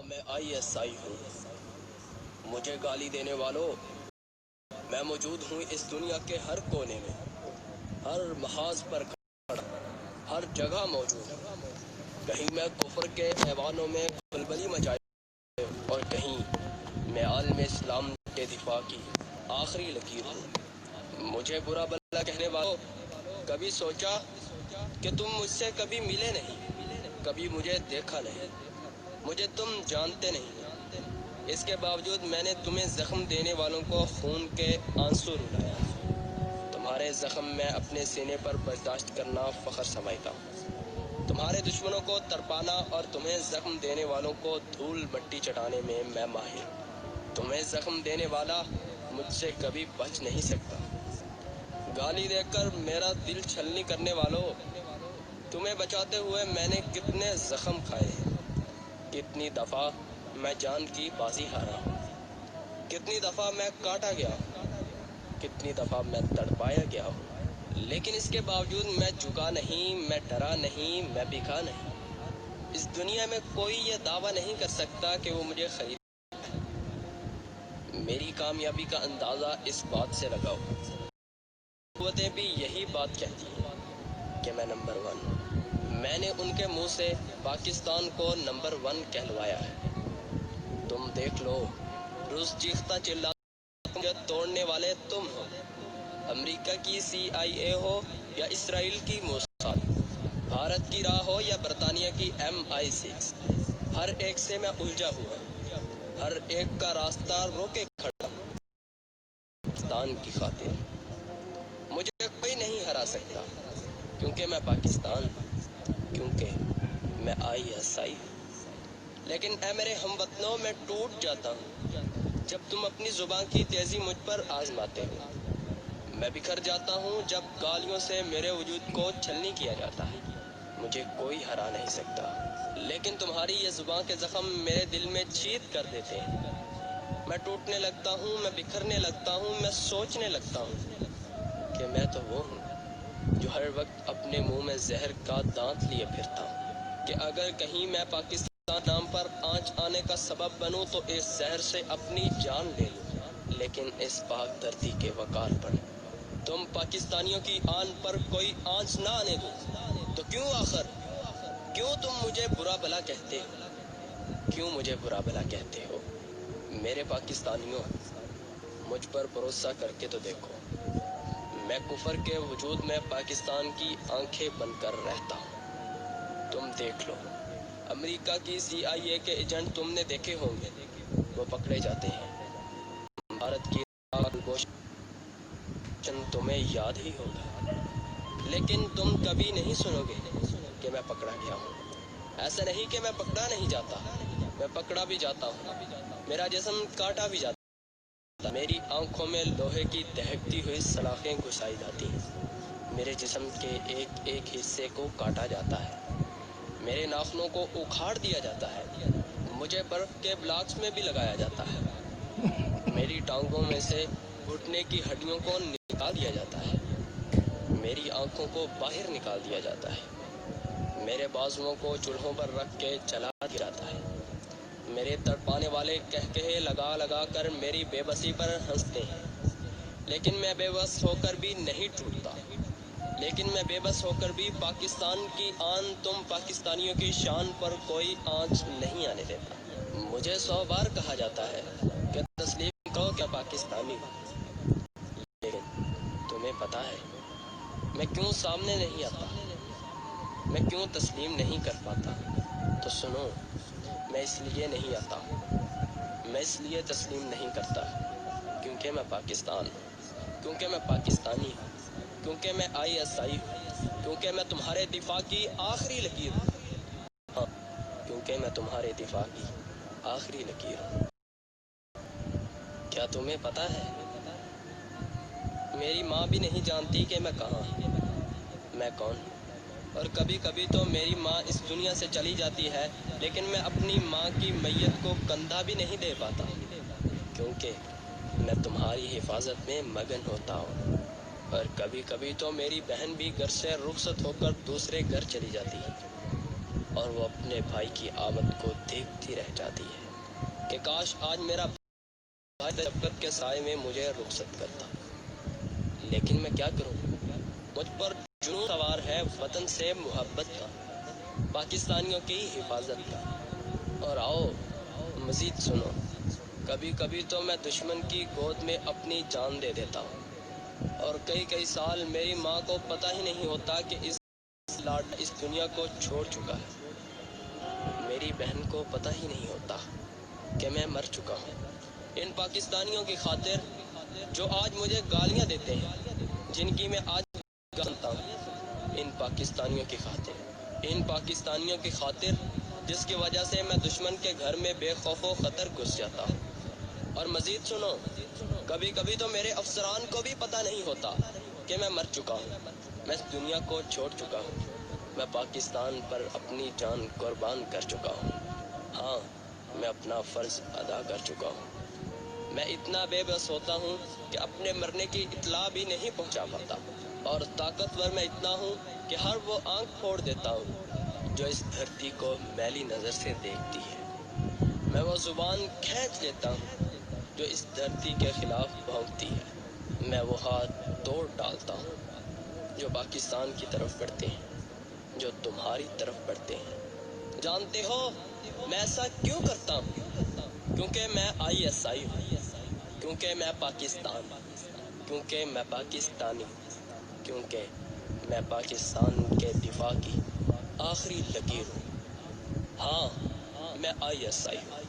میں ISI ہوں۔ مجھے گالی دینے والوں، میں موجود ہوں اس دنیا کے ہر کونے میں، ہر محاذ پر کھڑا، ہر جگہ موجود ہوں۔ کہیں میں کفر کے ایوانوں میں کھلبلی مچائے اور کہیں میں عالم اسلام کے دفاع کی آخری لکیر ہوں۔ مجھے برا بھلا کہنے والوں، کبھی سوچا کہ تم مجھ سے کبھی ملے نہیں، کبھی مجھے دیکھا نہیں، مجھے تم جانتے نہیں، اس کے باوجود میں نے تمہیں زخم دینے والوں کو خون کے آنسو رلائے۔ تمہارے زخم میں اپنے سینے پر برداشت کرنا فخر سمجھتا ہوں، تمہارے دشمنوں کو تڑپانا اور تمہیں زخم دینے والوں کو دھول مٹی چٹانے میں میں ماہر ہوں۔ تمہیں زخم دینے والا مجھ سے کبھی بچ نہیں سکتا۔ گالی دے کر میرا دل چھلنی کرنے والوں، تمہیں بچاتے ہوئے میں نے کتنے زخم کھائے ہیں، کتنی دفعہ میں جان کی بازی ہارا ہوں، کتنی دفعہ میں کاٹا گیا ہوں، کتنی دفعہ میں تڑپایا گیا ہوں، لیکن اس کے باوجود میں جھکا نہیں، میں ڈرا نہیں، میں بکا نہیں۔ اس دنیا میں کوئی یہ دعویٰ نہیں کر سکتا کہ وہ مجھے خرید۔ میری کامیابی کا اندازہ اس بات سے لگاؤ، قوتیں بھی یہی بات کہتی ہیں کہ میں نمبر 1 ہوں۔ میں نے ان کے منہ سے پاکستان کو نمبر 1 کہلوایا ہے۔ تم دیکھ لو، روس چیختا چلاتا مجھے توڑنے والے تم ہو، امریکہ کی CIA ہو یا اسرائیل کی موساد، بھارت کی راہ ہو یا برطانیہ کی MI6، ہر ایک سے میں الجھا ہوا ہوں، ہر ایک کا راستہ روکے کھڑا ہوں۔ پاکستان کی خاطر مجھے کوئی نہیں ہرا سکتا، کیونکہ میں پاکستان ہوں، کیونکہ میں ISI ہوں۔ لیکن اے میرے ہم وطنوں، میں ٹوٹ جاتا ہوں جب تم اپنی زبان کی تیزی مجھ پر آزماتے ہو۔ میں بکھر جاتا ہوں جب گالیوں سے میرے وجود کو چھلنی کیا جاتا ہے۔ مجھے کوئی ہرا نہیں سکتا، لیکن تمہاری یہ زبان کے زخم میرے دل میں چیت کر دیتے ہیں۔ میں ٹوٹنے لگتا ہوں، میں بکھرنے لگتا ہوں، میں سوچنے لگتا ہوں کہ میں تو وہ ہوں جو ہر وقت اپنے منہ میں زہر کا دانت لیے پھرتا ہوں، کہ اگر کہیں میں پاکستان نام پر آنچ آنے کا سبب بنوں تو اس زہر سے اپنی جان لے لوں، لیکن اس پاک دھرتی کے وقار پر تم پاکستانیوں کی آن پر کوئی آنچ نہ آنے دو۔ تو کیوں تم مجھے برا بھلا کہتے ہو؟ کیوں مجھے برا بھلا کہتے ہو؟ میرے پاکستانیوں، مجھ پر بھروسہ کر کے تو دیکھو، میں کفر کے وجود میں پاکستان کی آنکھیں بند کر رہتا ہوں۔ تم دیکھ لو، امریکہ کی CIA کے ایجنٹ تم نے دیکھے ہوں گے، وہ پکڑے جاتے ہیں۔ بھارت کی تمہیں یاد ہی ہوگا، لیکن تم کبھی نہیں سنو گے کہ میں پکڑا گیا ہوں۔ ایسا نہیں کہ میں پکڑا نہیں جاتا، میں پکڑا بھی جاتا ہوں، میرا جسم کاٹا بھی جاتا، میری آنکھوں میں لوہے کی دہکتی ہوئی سلاخیں گھسائی جاتی ہیں، میرے جسم کے ایک ایک حصے کو کاٹا جاتا ہے، میرے ناخنوں کو اکھاڑ دیا جاتا ہے، مجھے برف کے بلاکس میں بھی لگایا جاتا ہے، میری ٹانگوں میں سے گھٹنے کی ہڈیوں کو نکال دیا جاتا ہے، میری آنکھوں کو باہر نکال دیا جاتا ہے، میرے بازوؤں کو چولہوں پر رکھ کے جلا دیا جاتا ہے، میرے تڑپانے والے کہکہے لگا لگا کر میری بے بسی پر ہنستے ہیں، لیکن میں بے بس ہو کر بھی نہیں ٹوٹتا، لیکن میں بے بس ہو کر بھی پاکستان کی آن، تم پاکستانیوں کی شان پر کوئی آنچ نہیں آنے دیتا۔ مجھے 100 بار کہا جاتا ہے کہ تسلیم کرو کہ پاکستانی ہوں، لیکن تمہیں پتا ہے میں کیوں سامنے نہیں آتا، میں کیوں تسلیم نہیں کر پاتا؟ تو سنو، میں اس لیے نہیں آتا، میں اس لیے تسلیم نہیں کرتا کیونکہ میں پاکستان ہوں، کیونکہ میں پاکستانی ہوں، کیونکہ میں ISI ہوں، کیونکہ میں تمہارے دفاع کی آخری لکیر ہوں، ہاں، کیونکہ میں تمہارے دفاع کی آخری لکیر ہوں۔ کیا تمہیں پتا ہے، میری ماں بھی نہیں جانتی کہ میں کہاں ہوں، میں کون ہوں، اور کبھی کبھی تو میری ماں اس دنیا سے چلی جاتی ہے، لیکن میں اپنی ماں کی میت کو کندھا بھی نہیں دے پاتا، کیونکہ میں تمہاری حفاظت میں مگن ہوتا ہوں، اور کبھی کبھی تو میری بہن بھی گھر سے رخصت ہو کر دوسرے گھر چلی جاتی ہے، اور وہ اپنے بھائی کی آمد کو دیکھتی رہ جاتی ہے کہ کاش آج میرا بھائی شفقت کے سائے میں مجھے رخصت کرتا، لیکن میں کیا کروں، مجھ پر جنون سوار ہے وطن سے محبت کا، پاکستانیوں کی حفاظت کا۔ اور آؤ مزید سنو، کبھی کبھی تو میں دشمن کی گود میں اپنی جان دے دیتا ہوں، اور کئی سال میری ماں کو پتہ ہی نہیں ہوتا کہ اس دنیا کو چھوڑ چکا ہے، میری بہن کو پتہ ہی نہیں ہوتا کہ میں مر چکا ہوں۔ ان پاکستانیوں کی خاطر جو آج مجھے گالیاں دیتے ہیں، جن کی میں آج جانتا ہوں، ان پاکستانیوں کی خاطر جس کی وجہ سے میں دشمن کے گھر میں بے خوف و خطر گھس جاتا ہوں۔ اور مزید سنو، کبھی کبھی تو میرے افسران کو بھی پتہ نہیں ہوتا کہ میں مر چکا ہوں، میں اس دنیا کو چھوڑ چکا ہوں، میں پاکستان پر اپنی جان قربان کر چکا ہوں۔ ہاں، میں اپنا فرض ادا کر چکا ہوں۔ میں اتنا بے بس ہوتا ہوں کہ اپنے مرنے کی اطلاع بھی نہیں پہنچا پاتا، اور طاقتور میں اتنا ہوں کہ ہر وہ آنکھ پھوڑ دیتا ہوں جو اس دھرتی کو میلی نظر سے دیکھتی ہے۔ میں وہ زبان کھینچ لیتا ہوں جو اس دھرتی کے خلاف بھونکتی ہے۔ میں وہ ہاتھ توڑ ڈالتا ہوں جو پاکستان کی طرف بڑھتے ہیں، جو تمہاری طرف بڑھتے ہیں۔ جانتے ہو میں ایسا کیوں کرتا ہوں؟ کیونکہ میں ISI ہوں، کیونکہ میں پاکستان، کیونکہ میں پاکستانی، کیونکہ میں پاکستان کے دفاع کی آخری لکیر ہوں۔ ہاں، میں ISI ہوں۔